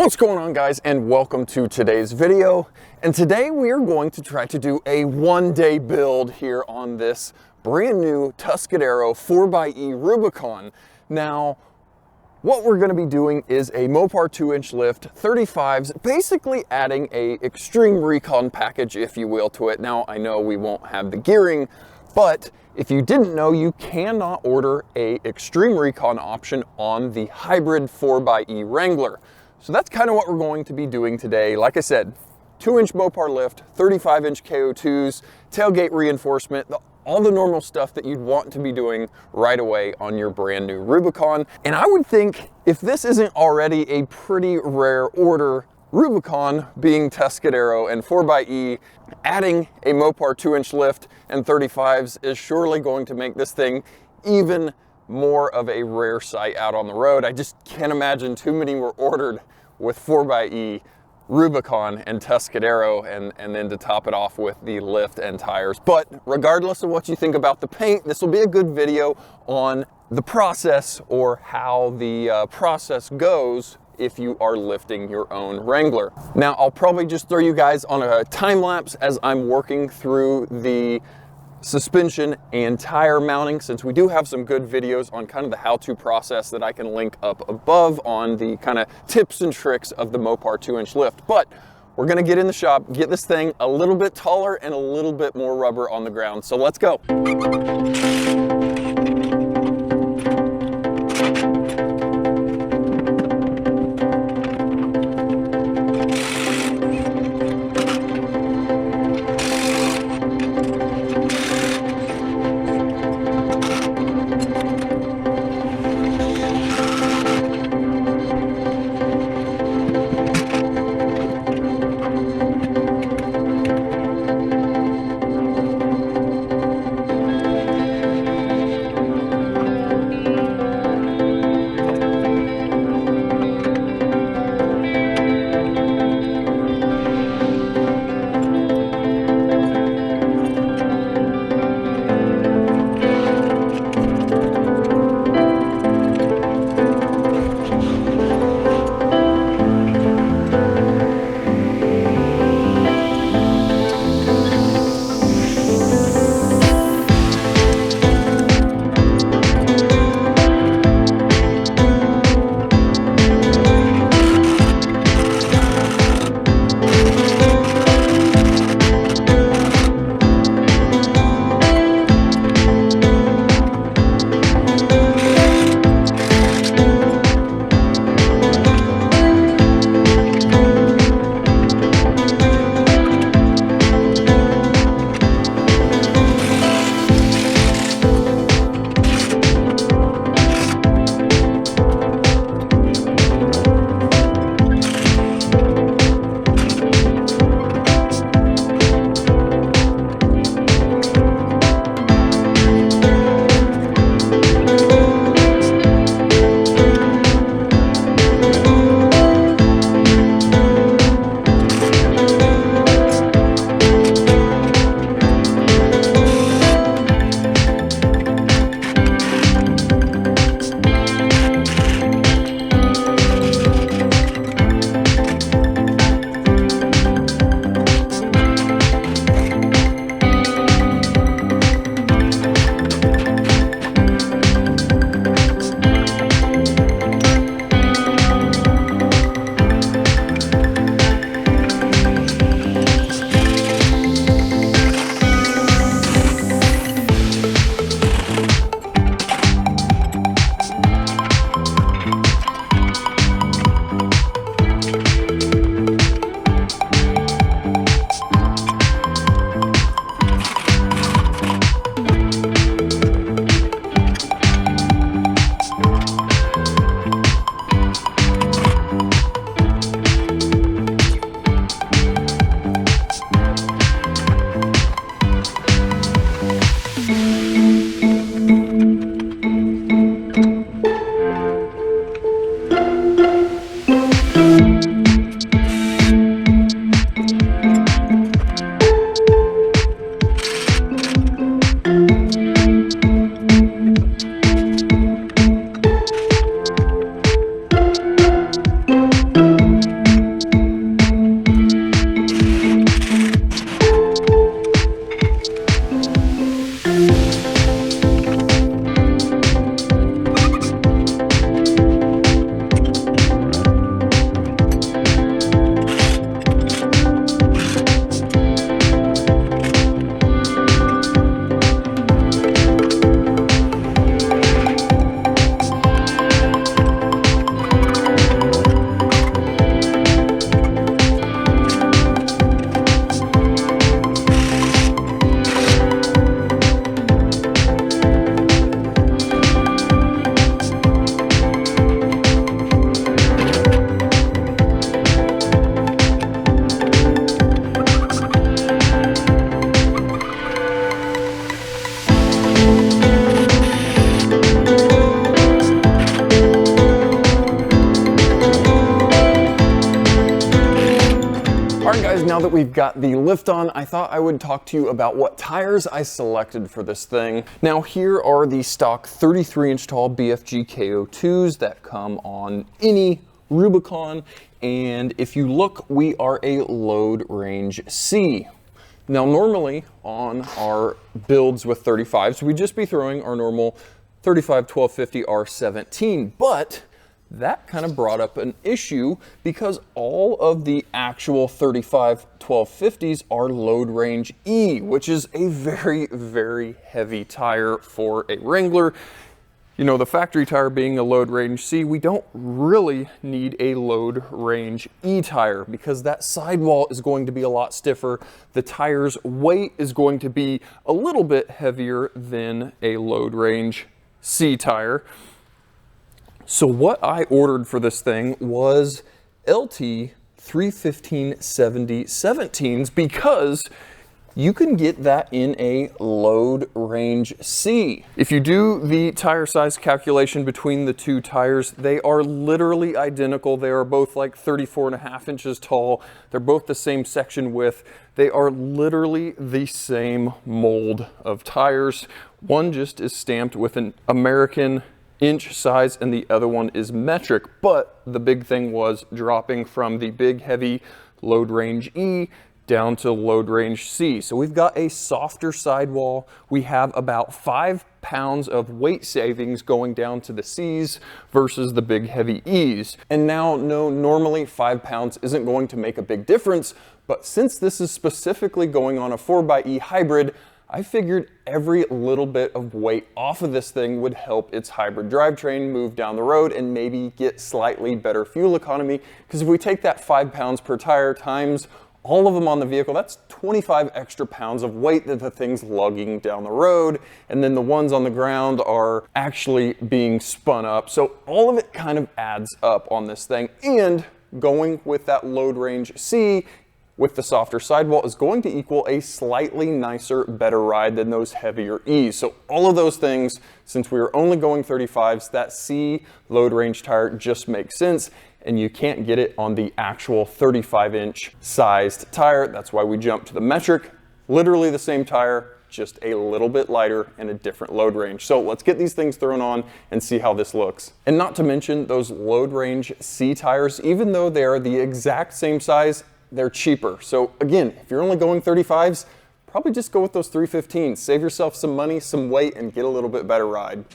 What's going on, guys, and welcome to today's video. And today we are going to try to do a one-day build here on this brand new Tuscadero 4xe Rubicon. Now, what we're going to be doing is a Mopar 2-inch lift, 35's, basically adding a extreme recon package, if you will, to it. Now, I know we won't have the gearing, but if you didn't know, you cannot order a extreme recon option on the hybrid 4xe Wrangler. So that's kind of what we're going to be doing today. Like I said, 2-inch Mopar lift, 35-inch KO2s, tailgate reinforcement, all the normal stuff that you'd want to be doing right away on your brand new Rubicon. And I would think if this isn't already a pretty rare order, Rubicon being Tuscadero and 4xe, adding a Mopar 2-inch lift and 35's is surely going to make this thing even more of a rare sight out on the road. I just can't imagine too many were ordered with 4xe Rubicon and Tuscadero, and then to top it off with the lift and tires. But regardless of what you think about the paint, this will be a good video on the process, or how the process goes if you are lifting your own Wrangler. Now, I'll probably just throw you guys on a time lapse as I'm working through the suspension and tire mounting, since we do have some good videos on kind of the how-to process that I can link up above on the kind of tips and tricks of the Mopar 2-inch lift. But we're gonna get in the shop, get this thing a little bit taller and a little bit more rubber on the ground. So let's go. now that we've got the lift on, I thought I would talk to you about what tires I selected for this thing. Now here are the stock 33-inch tall BFG KO2s that come on any Rubicon, and if you look, we are a load range C. Now normally on our builds with 35s, we'd just be throwing our normal 35 1250 R17, but that kind of brought up an issue because all of the actual 35 1250s are load range E, which is a very, very heavy tire for a Wrangler. You know, the factory tire being a load range C, we don't really need a load range E tire because that sidewall is going to be a lot stiffer. The tire's weight is going to be a little bit heavier than a load range C tire. So what I ordered for this thing was LT 315/70 17s because you can get that in a load range C. If you do the tire size calculation between the two tires, they are literally identical. They are both like 34.5 inches tall. They're both the same section width. They are literally the same mold of tires. One just is stamped with an American inch size and the other one is metric. But the big thing was dropping from the big heavy load range E down to load range C. So we've got a softer sidewall. We have about 5 pounds of weight savings going down to the C's versus the big heavy E's. And now, no, normally 5 pounds isn't going to make a big difference, but since this is specifically going on a 4xe hybrid, I figured every little bit of weight off of this thing would help its hybrid drivetrain move down the road and maybe get slightly better fuel economy. Because if we take that 5 pounds per tire times all of them on the vehicle, that's 25 extra pounds of weight that the thing's lugging down the road. And then the ones on the ground are actually being spun up. So all of it kind of adds up on this thing. And going with that load range C with the softer sidewall is going to equal a slightly nicer, better ride than those heavier E's. So all of those things, since we were only going 35s, that C load range tire just makes sense. And you can't get it on the actual 35-inch sized tire. That's why we jumped to the metric. Literally the same tire, just a little bit lighter and a different load range. So let's get these things thrown on and see how this looks. And not to mention those load range C tires, even though they are the exact same size, they're cheaper. So again, if you're only going 35s, probably just go with those 315s. Save yourself some money, some weight, and get a little bit better ride.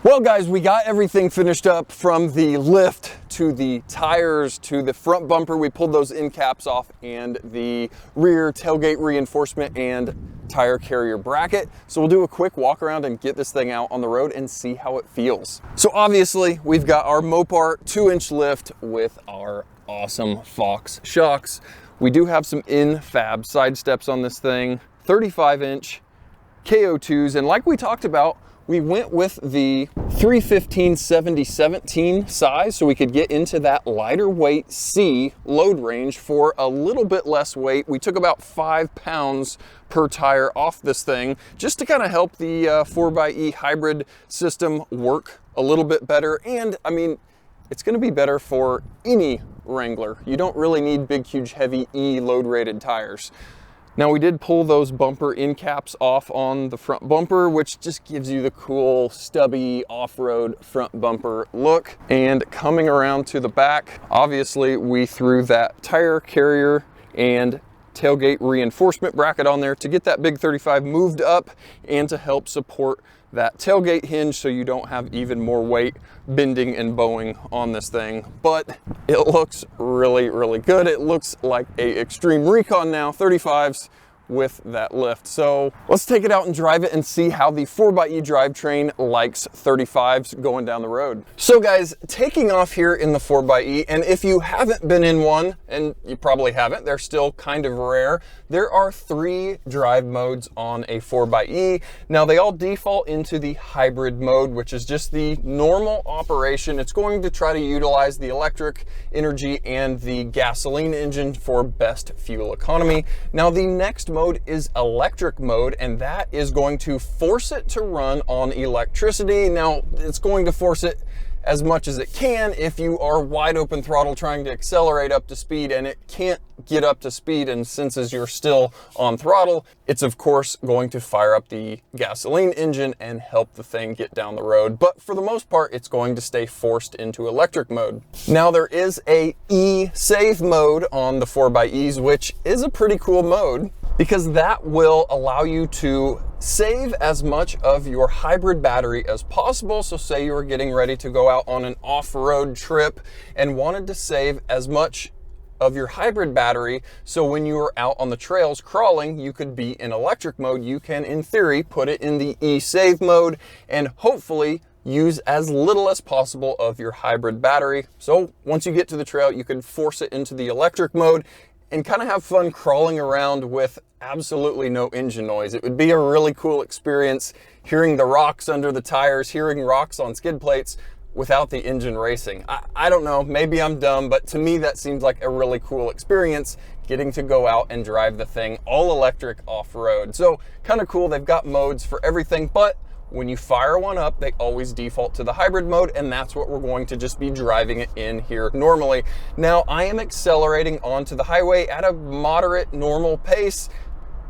Well guys, we got everything finished up, from the lift to the tires to the front bumper. We pulled those end caps off, and the rear tailgate reinforcement and tire carrier bracket. So we'll do a quick walk around and get this thing out on the road and see how it feels. So obviously we've got our Mopar 2-inch lift with our awesome Fox shocks. We do have some in-fab side steps on this thing, 35-inch KO2s, and like we talked about, we went with the 315/70/17 size so we could get into that lighter weight C load range for a little bit less weight. We took about 5 pounds per tire off this thing just to kind of help the 4xe hybrid system work a little bit better. And I mean, it's going to be better for any Wrangler. You don't really need big, huge, heavy E load rated tires. Now we did pull those bumper end caps off on the front bumper, which just gives you the cool stubby off-road front bumper look. And coming around to the back, obviously we threw that tire carrier and tailgate reinforcement bracket on there to get that big 35 moved up and to help support that tailgate hinge so you don't have even more weight bending and bowing on this thing. But it looks really, really good. It looks like a Extreme Recon now, 35s with that lift. So let's take it out and drive it and see how the 4xe drivetrain likes 35s going down the road. So guys, taking off here in the 4xe, and if you haven't been in one, and you probably haven't, they're still kind of rare, there are 3 drive modes on a 4xe. Now they all default into the hybrid mode, which is just the normal operation. It's going to try to utilize the electric energy and the gasoline engine for best fuel economy. Now the next mode is electric mode, and that is going to force it to run on electricity. Now it's going to force it as much as it can if you are wide open throttle trying to accelerate up to speed and it can't get up to speed and senses you're still on throttle. It's of course going to fire up the gasoline engine and help the thing get down the road. But for the most part, it's going to stay forced into electric mode. Now there is a e-save mode on the 4xe's, which is a pretty cool mode, because that will allow you to save as much of your hybrid battery as possible. So say you were getting ready to go out on an off-road trip and wanted to save as much of your hybrid battery, so when you are out on the trails crawling, you could be in electric mode. You can, in theory, put it in the e-save mode and hopefully use as little as possible of your hybrid battery. So once you get to the trail, you can force it into the electric mode and kind of have fun crawling around with absolutely no engine noise. It would be a really cool experience hearing the rocks under the tires, hearing rocks on skid plates without the engine racing. I don't know, maybe I'm dumb, but to me that seems like a really cool experience, getting to go out and drive the thing all electric off-road. So kind of cool. They've got modes for everything, but when you fire one up, they always default to the hybrid mode, and that's what we're going to just be driving it in here normally. Now, I am accelerating onto the highway at a moderate normal pace,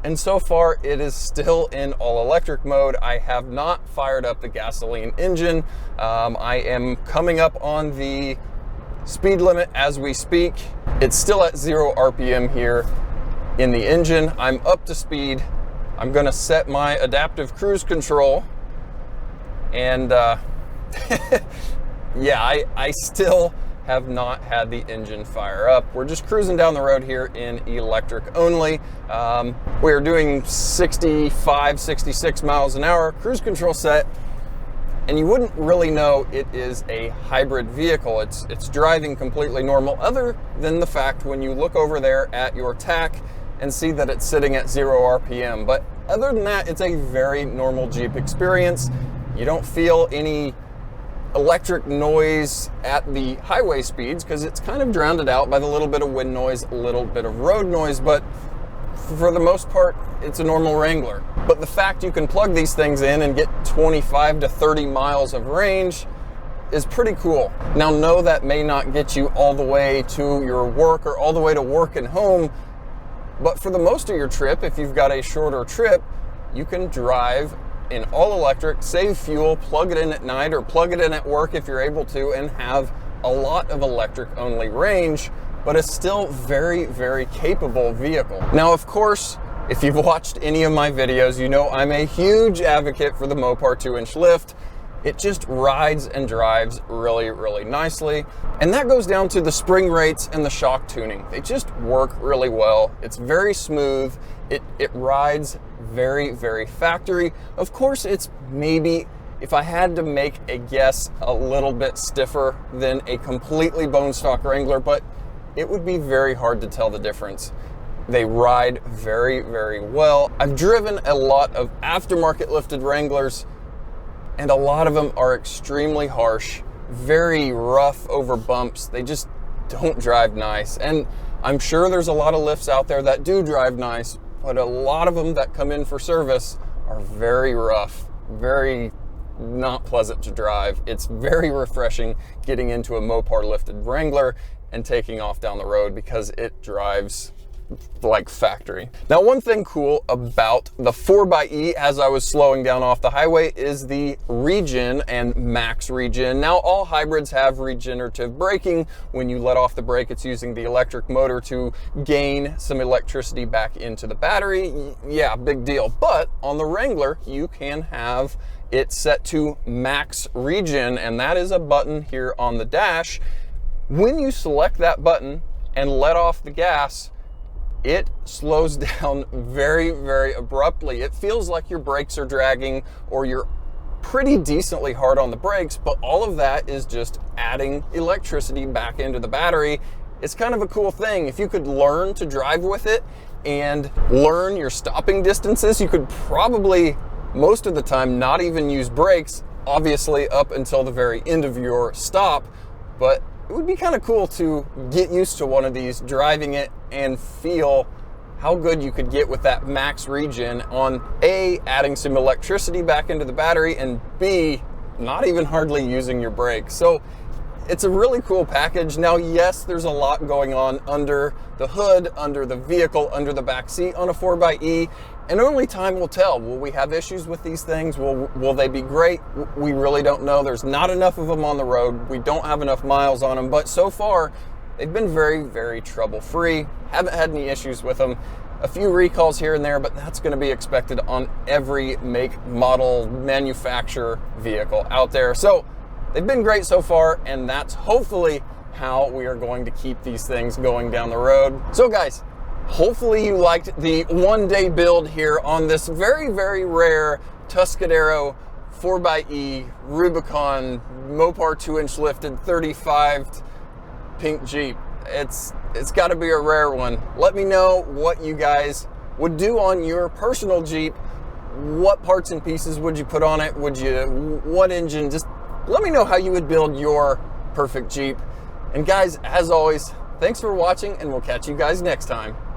and so far it is still in all electric mode. I have not fired up the gasoline engine. I am coming up on the speed limit as we speak. It's still at 0 RPM here in the engine. I'm up to speed. I'm gonna set my adaptive cruise control, and yeah, I still have not had the engine fire up. We're just cruising down the road here in electric only. We're doing 65, 66 miles an hour, cruise control set, and you wouldn't really know it is a hybrid vehicle. It's driving completely normal, other than the fact when you look over there at your tach and see that it's sitting at 0 RPM. But other than that, it's a very normal Jeep experience. You don't feel any electric noise at the highway speeds because it's kind of drowned out by the little bit of wind noise, a little bit of road noise, but for the most part, it's a normal Wrangler. But the fact you can plug these things in and get 25 to 30 miles of range is pretty cool. Now, no, that may not get you all the way to your work or all the way to work and home, but for the most of your trip, if you've got a shorter trip, you can drive in all electric, save fuel, plug it in at night or plug it in at work if you're able to, and have a lot of electric only range, but it's still very, very capable vehicle. Now, of course, if you've watched any of my videos, you know I'm a huge advocate for the Mopar 2-inch lift. it just rides and drives really, really nicely. And that goes down to the spring rates and the shock tuning. They just work really well. It's very smooth. It rides very, very factory. Of course, it's maybe, if I had to make a guess, a little bit stiffer than a completely bone stock Wrangler, but it would be very hard to tell the difference. They ride very, very well. I've driven a lot of aftermarket lifted Wranglers, and a lot of them are extremely harsh, very rough over bumps. They just don't drive nice. And I'm sure there's a lot of lifts out there that do drive nice, but a lot of them that come in for service are very rough, very not pleasant to drive. It's very refreshing getting into a Mopar lifted Wrangler and taking off down the road because it drives like factory. Now, one thing cool about the 4xe as I was slowing down off the highway is the regen and max regen. Now, all hybrids have regenerative braking. When you let off the brake, it's using the electric motor to gain some electricity back into the battery. Yeah, big deal. But on the Wrangler, you can have it set to max regen, and that is a button here on the dash. When you select that button and let off the gas, it slows down very, very abruptly. It feels like your brakes are dragging or you're pretty decently hard on the brakes, but all of that is just adding electricity back into the battery. It's kind of a cool thing. If you could learn to drive with it and learn your stopping distances, you could probably, most of the time, not even use brakes, obviously up until the very end of your stop, but it would be kind of cool to get used to one of these, driving it, and feel how good you could get with that max regen on A, adding some electricity back into the battery, and B, not even hardly using your brakes. So it's a really cool package. Now, yes, there's a lot going on under the hood, under the vehicle, under the back seat on a 4xe, and only time will tell. Will we have issues with these things? Will they be great? We really don't know. There's not enough of them on the road. We don't have enough miles on them, but so far, they've been very, very trouble-free. Haven't had any issues with them. A few recalls here and there, but that's going to be expected on every make, model, manufacturer vehicle out there. So they've been great so far, and that's hopefully how we are going to keep these things going down the road. So guys, hopefully you liked the one-day build here on this very, very rare Tuscadero 4xe Rubicon Mopar 2-inch lifted 35 pink Jeep. It's got to be a rare one. Let me know what you guys would do on your personal Jeep. What parts and pieces would you put on it? What engine? Just let me know how you would build your perfect Jeep. And guys, as always, thanks for watching, and we'll catch you guys next time.